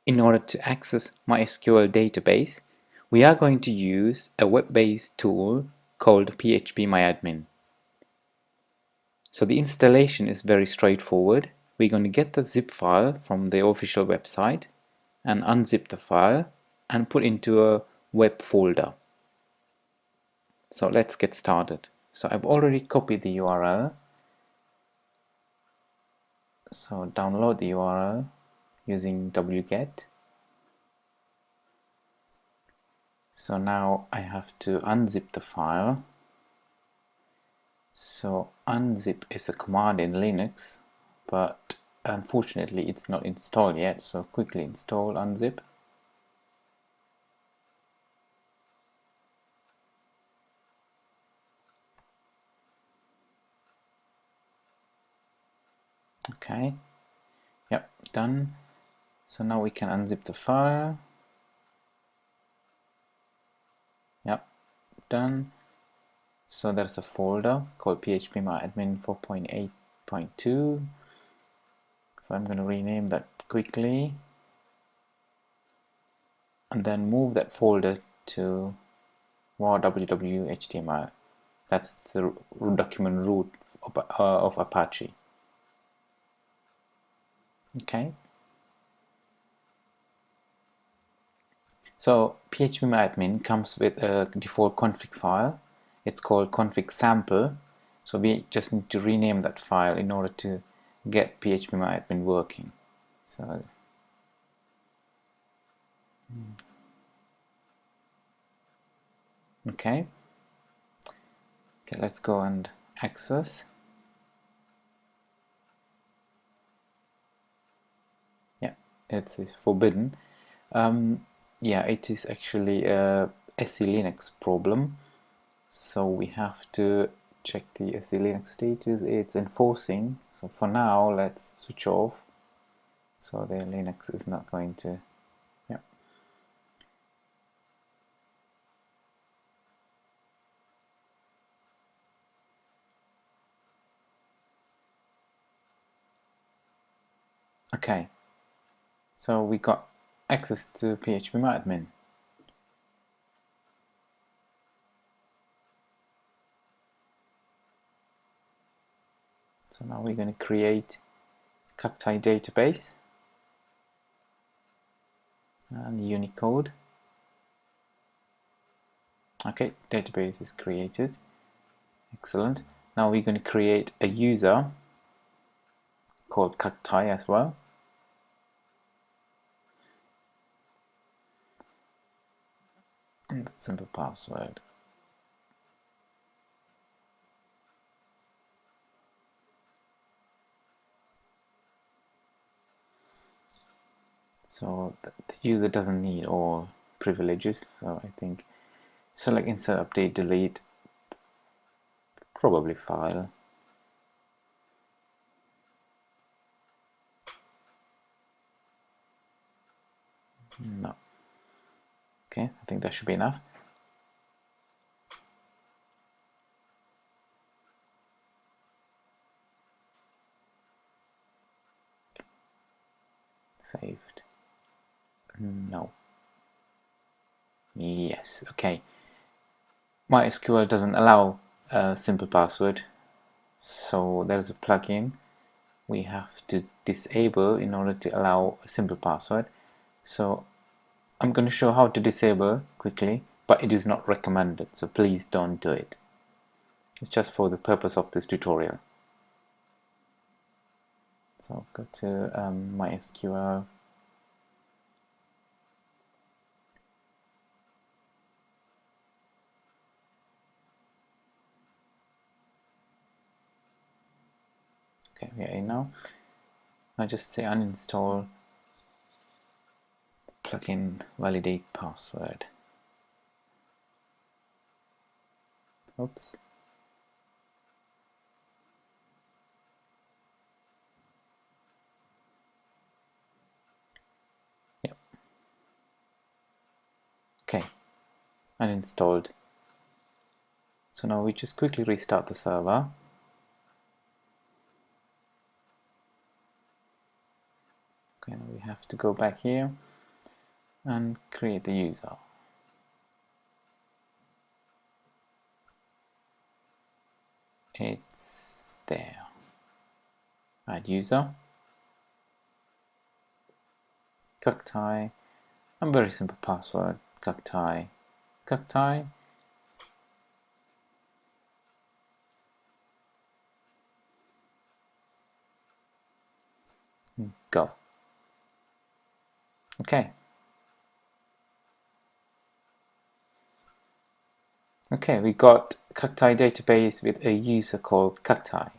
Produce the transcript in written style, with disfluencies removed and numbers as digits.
in order to access MySQL database, we are going to use a web-based tool called phpMyAdmin. So the installation is very straightforward. We're going to get the zip file from the official website and unzip the file and put into a web folder. So let's get started. So I've already copied the URL. So download the URL using wget. So now I have to unzip the file. So unzip is a command in Linux, but unfortunately it's not installed yet, so quickly install unzip. Okay, yep, done. So now we can unzip the file. Yep, done. So there's a folder called phpMyAdmin 4.8.2. So I'm going to rename that quickly and then move that folder to var www.html. That's the document root of Apache. Okay. So phpMyAdmin comes with a default config file. It's called config sample. So we just need to rename that file in order to get phpMyAdmin working. So okay, let's go and access. Yeah, it is forbidden. Yeah, it is actually a SE Linux problem. So we have to check the SE Linux status. It's enforcing. So for now, let's switch off. So the Linux is not going to. Yeah. Okay. So we got access to phpMyAdmin. So now we're going to create Cacti database and Unicode. Okay, database is created. Excellent. Now we're going to create a user called Cacti as well. And simple password. So the user doesn't need all privileges. So I think select insert update delete, probably file. No. Okay, I think that should be enough. Saved. No. Yes, okay. MySQL doesn't allow a simple password, so there's a plugin we have to disable in order to allow a simple password. So I'm going to show how to disable quickly, but it is not recommended, so please don't do it. It's just for the purpose of this tutorial. So go to MySQL. Okay, we are in now. I just say uninstall plugin validate password. Oops. Yep. Okay, uninstalled. So now we just quickly restart the server. Okay, now we have to go back here and create the user. It's there. Add user. Cacti. And very simple password. Cacti. Cacti. Go. Okay. Okay, we got Cacti database with a user called Cacti.